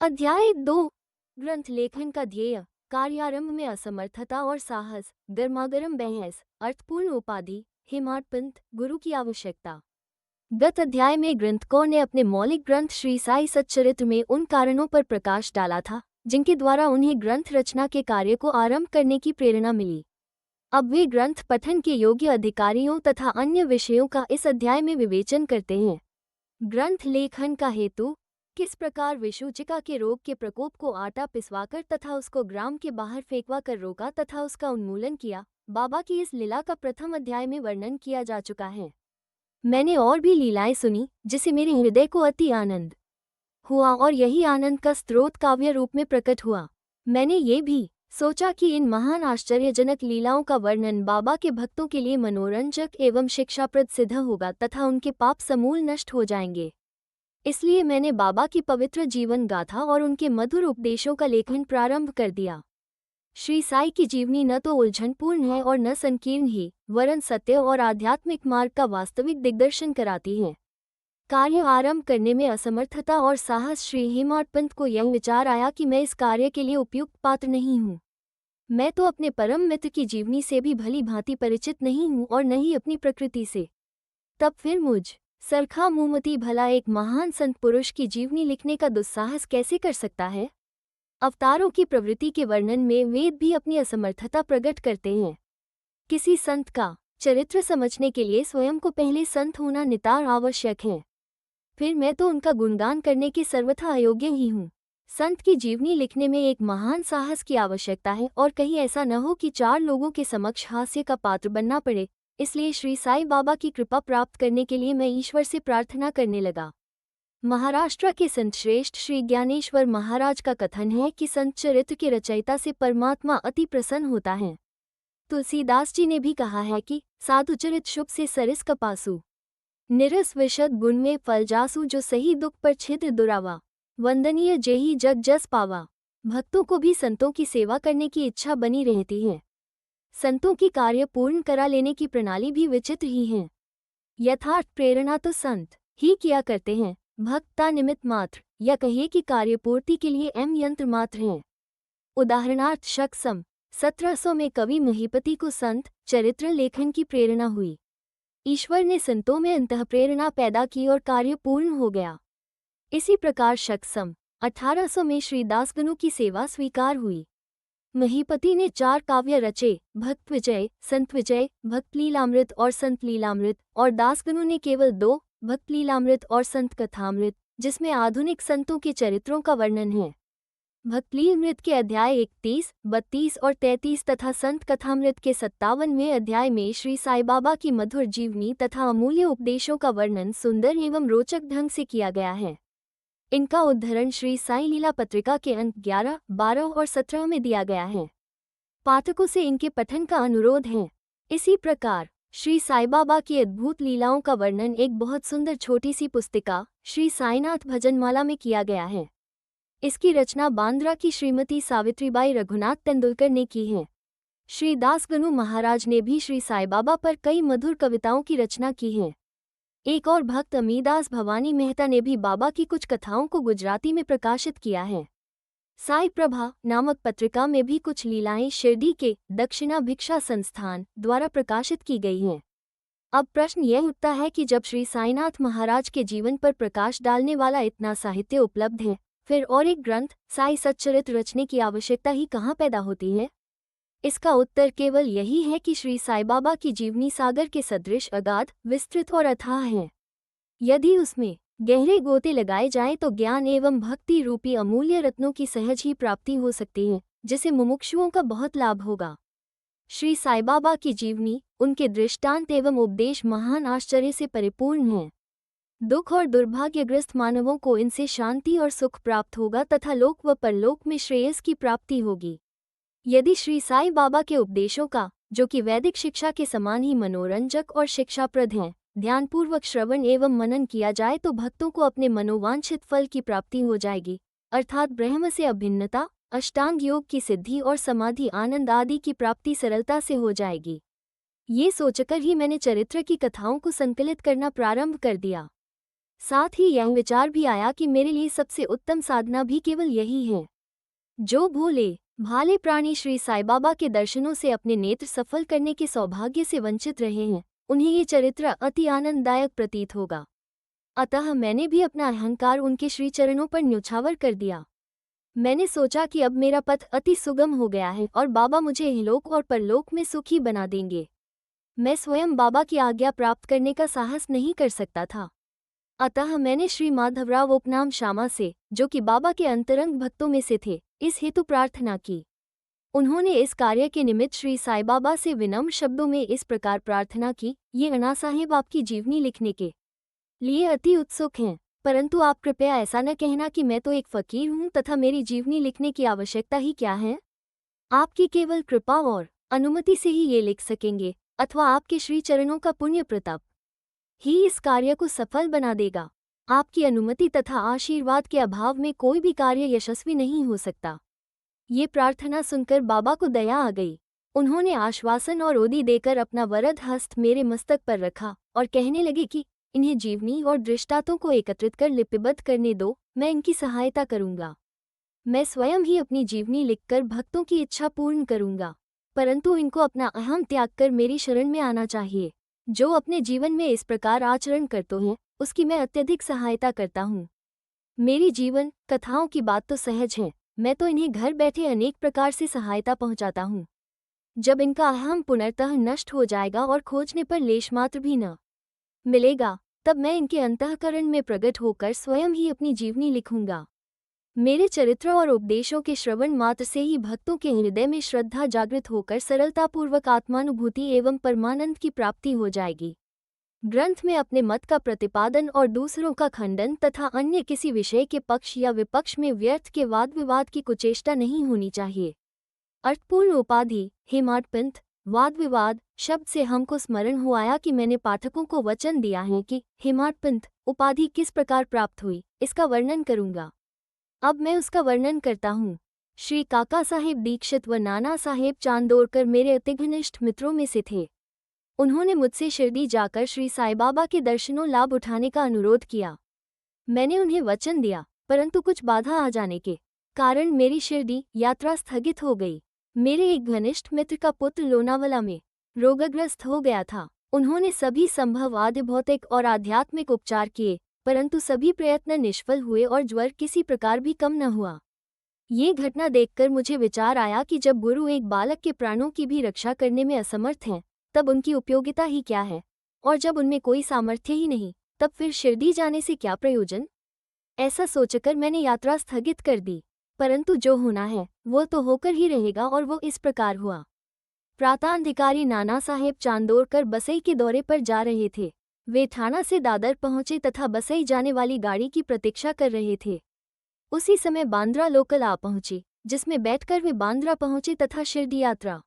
अध्याय 2। ग्रंथ लेखन का ध्येय, कार्यारंभ में असमर्थता और साहस, गर्मागरम बहस, अर्थपूर्ण उपाधि, हेमाडपंथ, गुरु की आवश्यकता। गत अध्याय में ग्रंथकों ने अपने मौलिक ग्रंथ श्री साई सच्चरित्र में उन कारणों पर प्रकाश डाला था जिनके द्वारा उन्हें ग्रंथ रचना के कार्य को आरंभ करने की प्रेरणा मिली। अब वे ग्रंथ पठन के योग्य अधिकारियों तथा अन्य विषयों का इस अध्याय में विवेचन करते हैं। ग्रंथ लेखन का हेतु, किस प्रकार विषूचिका के रोग के प्रकोप को आटा पिसवाकर तथा उसको ग्राम के बाहर फेंकवा कर रोका तथा उसका उन्मूलन किया, बाबा की इस लीला का प्रथम अध्याय में वर्णन किया जा चुका है। मैंने और भी लीलाएं सुनी जिसे मेरे हृदय को अति आनंद हुआ और यही आनंद का स्रोत काव्य रूप में प्रकट हुआ। मैंने ये भी सोचा कि इन महान आश्चर्यजनक लीलाओं का वर्णन बाबा के भक्तों के लिए मनोरंजक एवं शिक्षाप्रद सिद्ध होगा तथा उनके पाप समूल नष्ट हो जाएंगे। इसलिए मैंने बाबा की पवित्र जीवन गाथा और उनके मधुर उपदेशों का लेखन प्रारंभ कर दिया। श्री साई की जीवनी न तो उलझनपूर्ण है और न संकीर्ण ही, वरन सत्य और आध्यात्मिक मार्ग का वास्तविक दिग्दर्शन कराती है। कार्य आरंभ करने में असमर्थता और साहस। श्री हेमाडपंथ को यह विचार आया कि मैं इस कार्य के लिए उपयुक्त पात्र नहीं हूँ। मैं तो अपने परम मित्र की जीवनी से भी भली भांति परिचित नहीं हूँ और न ही अपनी प्रकृति से। तब फिर मुझ सरखा मुमती भला एक महान संत पुरुष की जीवनी लिखने का दुस्साहस कैसे कर सकता है। अवतारों की प्रवृत्ति के वर्णन में वेद भी अपनी असमर्थता प्रकट करते हैं। किसी संत का चरित्र समझने के लिए स्वयं को पहले संत होना नितार आवश्यक है। फिर मैं तो उनका गुणगान करने के सर्वथा अयोग्य ही हूँ। संत की जीवनी लिखने में एक महान साहस की आवश्यकता है और कहीं ऐसा न हो कि चार लोगों के समक्ष हास्य का पात्र बनना पड़े। इसलिए श्री साई बाबा की कृपा प्राप्त करने के लिए मैं ईश्वर से प्रार्थना करने लगा। महाराष्ट्र के संत श्रेष्ठ श्री ज्ञानेश्वर महाराज का कथन है कि संत चरित्र के रचयिता से परमात्मा अति प्रसन्न होता है। तुलसीदास जी ने भी कहा है कि साधुचरित शुभ से सरिस कपासु, निरस विशद गुण में फल जासु, जो सही दुख पर छिद्र दुरावा, वंदनीय जेहि जग जस पावा। भक्तों को भी संतों की सेवा करने की इच्छा बनी रहती है। संतों की कार्य पूर्ण करा लेने की प्रणाली भी विचित्र ही है। यथार्थ प्रेरणा तो संत ही किया करते हैं, भक्ता निमित्त मात्र, या कहिए कि कार्यपूर्ति के लिए यंत्र मात्र हैं। उदाहरणार्थ शक्सम 1700 में कवि महीपति को संत चरित्र लेखन की प्रेरणा हुई। ईश्वर ने संतों में अंतःप्रेरणा पैदा की और कार्य पूर्ण हो गया। इसी प्रकार शक्सम 1800 में श्री दासगनु की सेवा स्वीकार हुई। महीपति ने 4 काव्य रचे, भक्त विजय, संत विजय, भक्त लीलामृत और संत लीलामृत, और दासगनु ने केवल 2, भक्त लीलामृत और संत कथामृत, जिसमें आधुनिक संतों के चरित्रों का वर्णन है। भक्त लीलामृत के अध्याय 31, 32 और 33 तथा संत कथामृत के 57वें अध्याय में श्री साई बाबा की मधुर जीवनी तथा अमूल्य उपदेशों का वर्णन सुंदर एवं रोचक ढंग से किया गया है। इनका उद्धरण श्री साई लीला पत्रिका के अंक 11, 12 और 17 में दिया गया है। पाठकों से इनके पठन का अनुरोध है। इसी प्रकार श्री साई बाबा की अद्भुत लीलाओं का वर्णन एक बहुत सुंदर छोटी सी पुस्तिका श्री साईनाथ भजनमाला में किया गया है। इसकी रचना बांद्रा की श्रीमती सावित्रीबाई रघुनाथ तेंदुलकर ने की है। श्री दासगनु महाराज ने भी श्री साई बाबा पर कई मधुर कविताओं की रचना की है। एक और भक्त अमीदास भवानी मेहता ने भी बाबा की कुछ कथाओं को गुजराती में प्रकाशित किया है। साई प्रभा नामक पत्रिका में भी कुछ लीलाएं शिरडी के दक्षिणा भिक्षा संस्थान द्वारा प्रकाशित की गई हैं। अब प्रश्न यह उठता है कि जब श्री साईनाथ महाराज के जीवन पर प्रकाश डालने वाला इतना साहित्य उपलब्ध है, फिर और एक ग्रंथ साई सच्चरित्र रचने की आवश्यकता ही कहाँ पैदा होती है। इसका उत्तर केवल यही है कि श्री साई बाबा की जीवनी सागर के सदृश अगाध, विस्तृत और अथाह है। यदि उसमें गहरे गोते लगाए जाएं तो ज्ञान एवं भक्ति रूपी अमूल्य रत्नों की सहज ही प्राप्ति हो सकती है, जिसे मुमुक्षुओं का बहुत लाभ होगा। श्री साई बाबा की जीवनी, उनके दृष्टांत एवं उपदेश महान आश्चर्य से परिपूर्ण हैं। दुख और दुर्भाग्यग्रस्त मानवों को इनसे शांति और सुख प्राप्त होगा तथा लोक व परलोक में श्रेयस की प्राप्ति होगी। यदि श्री साई बाबा के उपदेशों का, जो कि वैदिक शिक्षा के समान ही मनोरंजक और शिक्षाप्रद हैं, ध्यानपूर्वक श्रवण एवं मनन किया जाए तो भक्तों को अपने मनोवांछित फल की प्राप्ति हो जाएगी, अर्थात ब्रह्म से अभिन्नता, अष्टांग योग की सिद्धि और समाधि आनंद आदि की प्राप्ति सरलता से हो जाएगी। ये सोचकर ही मैंने चरित्र की कथाओं को संकलित करना प्रारंभ कर दिया। साथ ही यह विचार भी आया कि मेरे लिए सबसे उत्तम साधना भी केवल यही है। जो भोले भाले प्राणी श्री साईं बाबा के दर्शनों से अपने नेत्र सफल करने के सौभाग्य से वंचित रहे हैं, उन्हें ये चरित्र अति आनंददायक प्रतीत होगा। अतः मैंने भी अपना अहंकार उनके श्री चरणों पर न्योछावर कर दिया। मैंने सोचा कि अब मेरा पथ अति सुगम हो गया है और बाबा मुझे इहलोक और परलोक में सुखी बना देंगे। मैं स्वयं बाबा की आज्ञा प्राप्त करने का साहस नहीं कर सकता था। अतः मैंने श्री माधवराव उपनाम श्यामा से, जो कि बाबा के अंतरंग भक्तों में से थे, इस हेतु प्रार्थना की। उन्होंने इस कार्य के निमित्त श्री साईं बाबा से विनम्र शब्दों में इस प्रकार प्रार्थना की, ये अन्ना साहेब आपकी जीवनी लिखने के लिए अति उत्सुक हैं, परंतु आप कृपया ऐसा न कहना कि मैं तो एक फकीर हूँ तथा मेरी जीवनी लिखने की आवश्यकता ही क्या है। आपकी केवल कृपा और अनुमति से ही ये लिख सकेंगे, अथवा आपके श्री चरणों का पुण्य प्रताप ही इस कार्य को सफल बना देगा। आपकी अनुमति तथा आशीर्वाद के अभाव में कोई भी कार्य यशस्वी नहीं हो सकता। ये प्रार्थना सुनकर बाबा को दया आ गई। उन्होंने आश्वासन और ओदी देकर अपना वरद हस्त मेरे मस्तक पर रखा और कहने लगे कि इन्हें जीवनी और दृष्टांतों को एकत्रित कर लिपिबद्ध करने दो, मैं इनकी सहायता करूंगा। मैं स्वयं ही अपनी जीवनी लिखकर भक्तों की इच्छा पूर्ण करूंगा, परंतु इनको अपना अहम त्याग कर मेरी शरण में आना चाहिए। जो अपने जीवन में इस प्रकार आचरण करते हैं, उसकी मैं अत्यधिक सहायता करता हूँ। मेरी जीवन कथाओं की बात तो सहज है, मैं तो इन्हें घर बैठे अनेक प्रकार से सहायता पहुँचाता हूँ। जब इनका अहम पुनर्तः नष्ट हो जाएगा और खोजने पर लेशमात्र भी न मिलेगा, तब मैं इनके अंतःकरण में प्रकट होकर स्वयं ही अपनी जीवनी लिखूंगा। मेरे चरित्र और उपदेशों के श्रवण मात्र से ही भक्तों के हृदय में श्रद्धा जागृत होकर सरलतापूर्वक आत्मानुभूति एवं परमानंद की प्राप्ति हो जाएगी। ग्रंथ में अपने मत का प्रतिपादन और दूसरों का खंडन तथा अन्य किसी विषय के पक्ष या विपक्ष में व्यर्थ के वाद विवाद की कुचेष्टा नहीं होनी चाहिए। अर्थपूर्ण उपाधि हेमाडपंथ वाद विवाद शब्द से हमको स्मरण हो आया कि मैंने पाठकों को वचन दिया है कि हेमाडपंथ उपाधि किस प्रकार प्राप्त हुई, इसका वर्णन करूंगा। अब मैं उसका वर्णन करता हूँ। श्री काका साहेब दीक्षित व नाना साहेब चांदोरकर मेरे अति घनिष्ठ मित्रों में से थे। उन्होंने मुझसे शिरडी जाकर श्री साईं बाबा के दर्शनों लाभ उठाने का अनुरोध किया। मैंने उन्हें वचन दिया, परंतु कुछ बाधा आ जाने के कारण मेरी शिरडी यात्रा स्थगित हो गई। मेरे एक घनिष्ठ मित्र का पुत्र लोनावला में रोगग्रस्त हो गया था। उन्होंने सभी संभव आदि भौतिक और आध्यात्मिक उपचार किए, परंतु सभी प्रयत्न निष्फल हुए और ज्वर किसी प्रकार भी कम न हुआ। ये घटना देखकर मुझे विचार आया कि जब गुरु एक बालक के प्राणों की भी रक्षा करने में असमर्थ हैं, तब उनकी उपयोगिता ही क्या है, और जब उनमें कोई सामर्थ्य ही नहीं, तब फिर शिरडी जाने से क्या प्रयोजन। ऐसा सोचकर मैंने यात्रा स्थगित कर दी, परंतु जो होना है वो तो होकर ही रहेगा, और वो इस प्रकार हुआ। प्रांताधिकारी नाना साहेब चांदोरकर बसई के दौरे पर जा रहे थे। वे ठाणा से दादर पहुंचे तथा बसई जाने वाली गाड़ी की प्रतीक्षा कर रहे थे। उसी समय बांद्रा लोकल आ पहुंची, जिसमें बैठकर वे बांद्रा पहुंचे तथा शिरडी यात्रा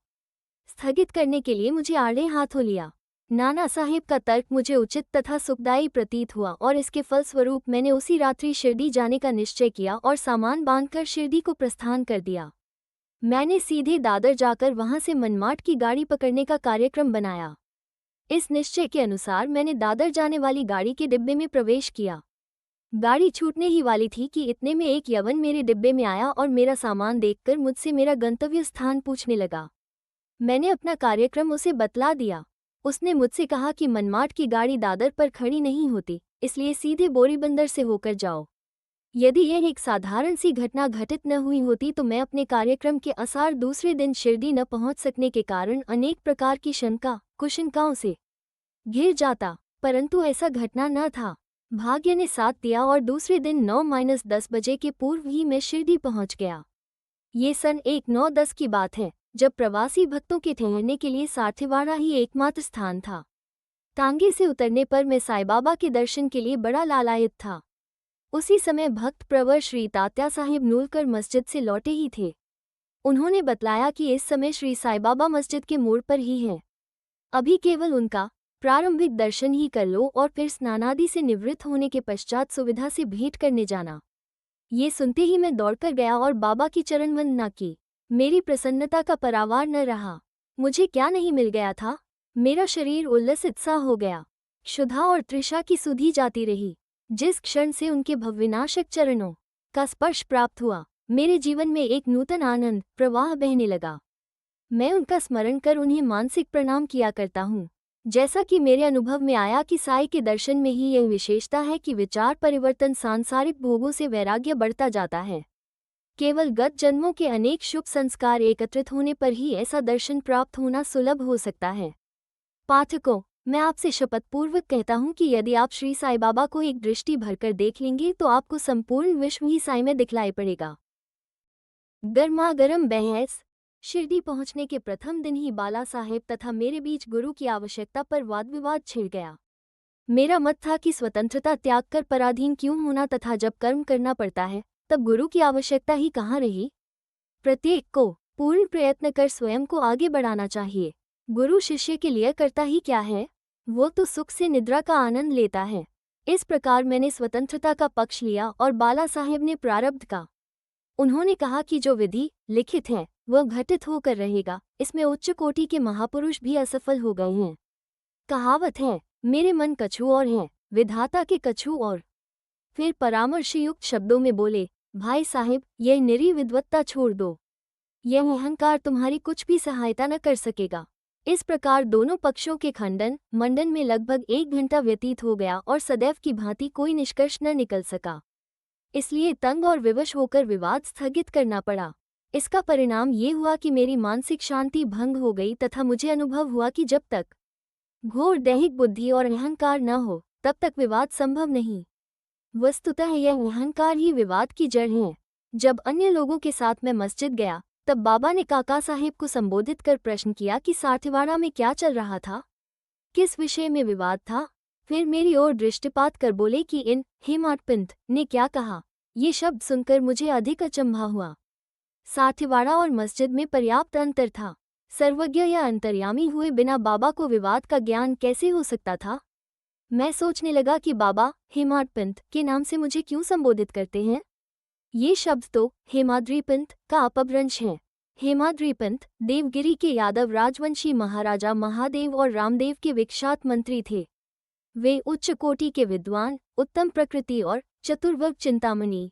स्थगित करने के लिए मुझे आड़े हाथों लिया। नाना साहेब का तर्क मुझे उचित तथा सुखदायी प्रतीत हुआ और इसके फलस्वरूप मैंने उसी रात्रि शिरडी जाने का निश्चय किया और सामान बांधकर शिरडी को प्रस्थान कर दिया। मैंने सीधे दादर जाकर वहां से मनमाड की गाड़ी पकड़ने का कार्यक्रम बनाया। इस निश्चय के अनुसार मैंने दादर जाने वाली गाड़ी के डिब्बे में प्रवेश किया। गाड़ी छूटने ही वाली थी कि इतने में एक यवन मेरे डिब्बे में आया और मेरा सामान देखकर मुझसे मेरा गंतव्य स्थान पूछने लगा। मैंने अपना कार्यक्रम उसे बतला दिया। उसने मुझसे कहा कि मनमाड की गाड़ी दादर पर खड़ी नहीं होती, इसलिए सीधे बोरीबंदर से होकर जाओ। यदि यह एक साधारण सी घटना घटित न हुई होती तो मैं अपने कार्यक्रम के अनुसार दूसरे दिन शिरडी न पहुंच सकने के कारण अनेक प्रकार की शंका कुशंकाओं से घिर जाता, परंतु ऐसा घटना न था। भाग्य ने साथ दिया और दूसरे दिन 9-10 बजे के पूर्व ही मैं शिरडी पहुंच गया। ये सन 1910 की बात है, जब प्रवासी भक्तों के ठहरने के लिए साठेवाड़ा ही एकमात्र स्थान था। टांगे से उतरने पर मैं साईं बाबा के दर्शन के लिए बड़ा लालायित था। उसी समय भक्त प्रवर श्री तात्या साहेब नूलकर मस्जिद से लौटे ही थे। उन्होंने बतलाया कि इस समय श्री साईं बाबा मस्जिद के मोड़ पर ही है। अभी केवल उनका प्रारंभिक दर्शन ही कर लो और फिर स्नानादि से निवृत्त होने के पश्चात सुविधा से भेंट करने जाना। ये सुनते ही मैं दौड़कर गया और बाबा की चरण वंदना की। मेरी प्रसन्नता का परावार न रहा। मुझे क्या नहीं मिल गया था। मेरा शरीर उल्लसित सा हो गया। क्षुधा और तृषा की सुधि जाती रही। जिस क्षण से उनके भवविनाशक चरणों का स्पर्श प्राप्त हुआ, मेरे जीवन में एक नूतन आनंद प्रवाह बहने लगा। मैं उनका स्मरण कर उन्हें मानसिक प्रणाम किया करता हूँ। जैसा कि मेरे अनुभव में आया कि साई के दर्शन में ही यह विशेषता है कि विचार परिवर्तन सांसारिक भोगों से वैराग्य बढ़ता जाता है। केवल गत जन्मों के अनेक शुभ संस्कार एकत्रित होने पर ही ऐसा दर्शन प्राप्त होना सुलभ हो सकता है। पाठकों, मैं आपसे शपथपूर्वक कहता हूँ कि यदि आप श्री साई बाबा को एक दृष्टि भरकर देख लेंगे तो आपको संपूर्ण विश्व ही साई में दिखलाई पड़ेगा। गर्मागरम बहस। शिरडी पहुंचने के प्रथम दिन ही बाला साहेब तथा मेरे बीच गुरु की आवश्यकता पर वाद विवाद छिड़ गया। मेरा मत था कि स्वतंत्रता त्याग कर पराधीन क्यों होना तथा जब कर्म करना पड़ता है तब गुरु की आवश्यकता ही कहाँ रही। प्रत्येक को पूर्ण प्रयत्न कर स्वयं को आगे बढ़ाना चाहिए। गुरु शिष्य के लिए करता ही क्या है, वो तो सुख से निद्रा का आनंद लेता है। इस प्रकार मैंने स्वतंत्रता का पक्ष लिया और बाला साहेब ने प्रारब्ध का। उन्होंने कहा कि जो विधि लिखित है वह घटित होकर रहेगा, इसमें उच्च कोटि के महापुरुष भी असफल हो गए हैं। कहावत है, मेरे मन कछु और हैं, विधाता के कछु और। फिर परामर्शयुक्त शब्दों में बोले, भाई साहिब, यह निरी विद्वत्ता छोड़ दो, यह अहंकार तुम्हारी कुछ भी सहायता न कर सकेगा। इस प्रकार दोनों पक्षों के खंडन मंडन में लगभग 1 घंटा व्यतीत हो गया और सदैव की भांति कोई निष्कर्ष न निकल सका। इसलिए तंग और विवश होकर विवाद स्थगित करना पड़ा। इसका परिणाम ये हुआ कि मेरी मानसिक शांति भंग हो गई तथा मुझे अनुभव हुआ कि जब तक घोर दैहिक बुद्धि और अहंकार न हो तब तक विवाद संभव नहीं। वस्तुतः यह अहंकार ही विवाद की जड़ है। जब अन्य लोगों के साथ मैं मस्जिद गया तब बाबा ने काका साहेब को संबोधित कर प्रश्न किया कि साठवाड़ा में क्या चल रहा था, किस विषय में विवाद था। फिर मेरी ओर दृष्टिपात कर बोले कि इन हेमाडपंथ ने क्या कहा। ये शब्द सुनकर मुझे अधिक अचंभा हुआ। साठवाड़ा और मस्जिद में पर्याप्त अंतर था। सर्वज्ञ या अंतर्यामी हुए बिना बाबा को विवाद का ज्ञान कैसे हो सकता था। मैं सोचने लगा कि बाबा हेमाडपंथ के नाम से मुझे क्यों संबोधित करते हैं। ये शब्द तो हेमाद्रीपंथ का अपभ्रंश है। हेमाद्रीपंथ देवगिरी के यादव राजवंशी महाराजा महादेव और रामदेव के विख्यात मंत्री थे। वे उच्च कोटि के विद्वान, उत्तम प्रकृति और चतुर्वर्ग चिंतामणि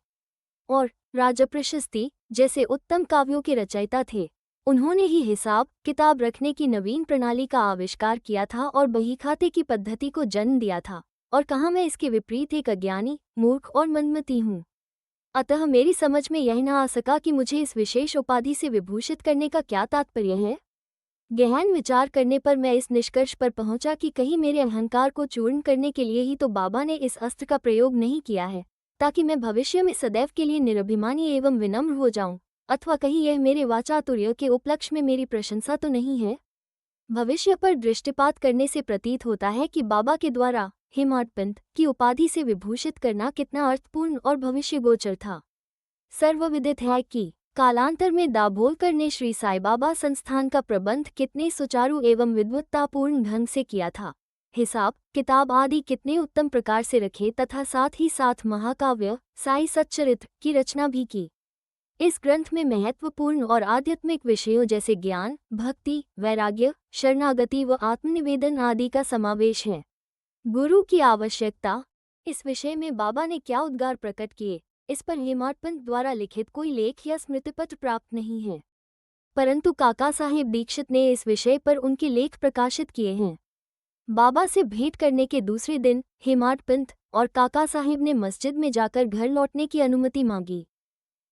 और राजप्रशस्ति जैसे उत्तम काव्यों के रचयिता थे। उन्होंने ही हिसाब किताब रखने की नवीन प्रणाली का आविष्कार किया था और बहीखाते की पद्धति को जन्म दिया था। और कहाँ मैं इसके विपरीत एक अज्ञानी, मूर्ख और मंदमती हूँ। अतः मेरी समझ में यह न आ सका कि मुझे इस विशेष उपाधि से विभूषित करने का क्या तात्पर्य है। गहन विचार करने पर मैं इस निष्कर्ष पर पहुंचा कि कहीं मेरे अहंकार को चूर्ण करने के लिए ही तो बाबा ने इस अस्त्र का प्रयोग नहीं किया है, ताकि मैं भविष्य में सदैव के लिए निरभिमानी एवं विनम्र हो जाऊं, अथवा कहीं यह मेरे वाचातुर्य के उपलक्ष्य में मेरी प्रशंसा तो नहीं है। भविष्य पर दृष्टिपात करने से प्रतीत होता है कि बाबा के द्वारा हेमाडपंथ की उपाधि से विभूषित करना कितना अर्थपूर्ण और भविष्यगोचर था। सर्वविदित है कि कालांतर में दाभोलकर ने श्री साई बाबा संस्थान का प्रबंध कितने सुचारू एवं विद्वत्तापूर्ण ढंग से किया था। हिसाब किताब आदि कितने उत्तम प्रकार से रखे तथा साथ ही साथ महाकाव्य साई सच्चरित्र की रचना भी की। इस ग्रंथ में महत्वपूर्ण और आध्यात्मिक विषयों जैसे ज्ञान, भक्ति, वैराग्य, शरणागति व आत्मनिवेदन आदि का समावेश है। गुरु की आवश्यकता। इस विषय में बाबा ने क्या उद्गार प्रकट किए, इस पर हेमाडपंथ द्वारा लिखित कोई लेख या स्मृतिपत्र प्राप्त नहीं है, परंतु काका साहेब दीक्षित ने इस विषय पर उनके लेख प्रकाशित किए हैं। बाबा से भेंट करने के दूसरे दिन हेमाडपंथ और काका साहेब ने मस्जिद में जाकर घर लौटने की अनुमति मांगी।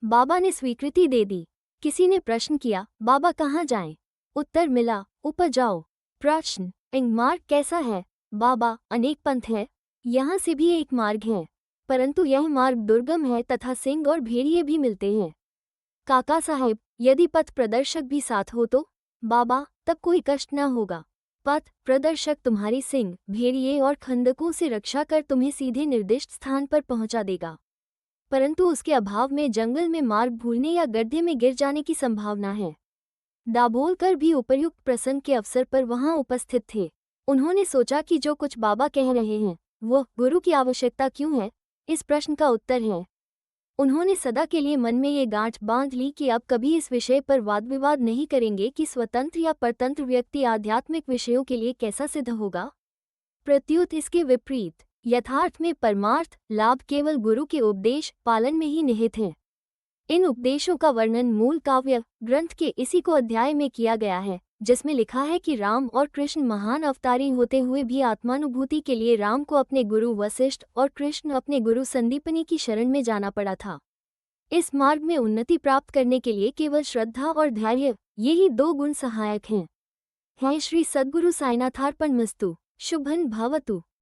बाबा ने स्वीकृति दे दी। किसी ने प्रश्न किया, बाबा कहाँ जाएं? उत्तर मिला, ऊपर जाओ। प्रश्न, मार्ग कैसा है? बाबा, अनेक पंथ है, यहाँ से भी एक मार्ग है, परंतु यह मार्ग दुर्गम है तथा सिंह और भेड़िए भी मिलते हैं। काका साहेब, यदि पथ प्रदर्शक भी साथ हो तो? बाबा, तब कोई कष्ट न होगा। पथ प्रदर्शक तुम्हारी सिंह, भेड़िए और खंदकों से रक्षा कर तुम्हें सीधे निर्दिष्ट स्थान पर पहुंचा देगा, परंतु उसके अभाव में जंगल में मार्ग भूलने या गड्ढे में गिर जाने की संभावना है। दाभोलकर भी उपर्युक्त प्रसंग के अवसर पर वहां उपस्थित थे। उन्होंने सोचा कि जो कुछ बाबा कह रहे हैं वो गुरु की आवश्यकता क्यों है, इस प्रश्न का उत्तर है। उन्होंने सदा के लिए मन में ये गांठ बांध ली कि अब कभी इस विषय पर वाद विवाद नहीं करेंगे कि स्वतंत्र या परतंत्र व्यक्ति आध्यात्मिक विषयों के लिए कैसा सिद्ध होगा। प्रत्युत इसके विपरीत यथार्थ में परमार्थ लाभ केवल गुरु के उपदेश पालन में ही निहित है। इन उपदेशों का वर्णन मूल काव्य ग्रंथ के इसी को अध्याय में किया गया है, जिसमें लिखा है कि राम और कृष्ण महान अवतारी होते हुए भी आत्मानुभूति के लिए राम को अपने गुरु वशिष्ठ और कृष्ण अपने गुरु संदीपनी की शरण में जाना पड़ा था। इस मार्ग में उन्नति प्राप्त करने के लिए केवल श्रद्धा और धैर्य, यही 2 गुण सहायक हैं। श्री सद्गुरु साईनाथार्पणमस्तु। शुभं भवतु।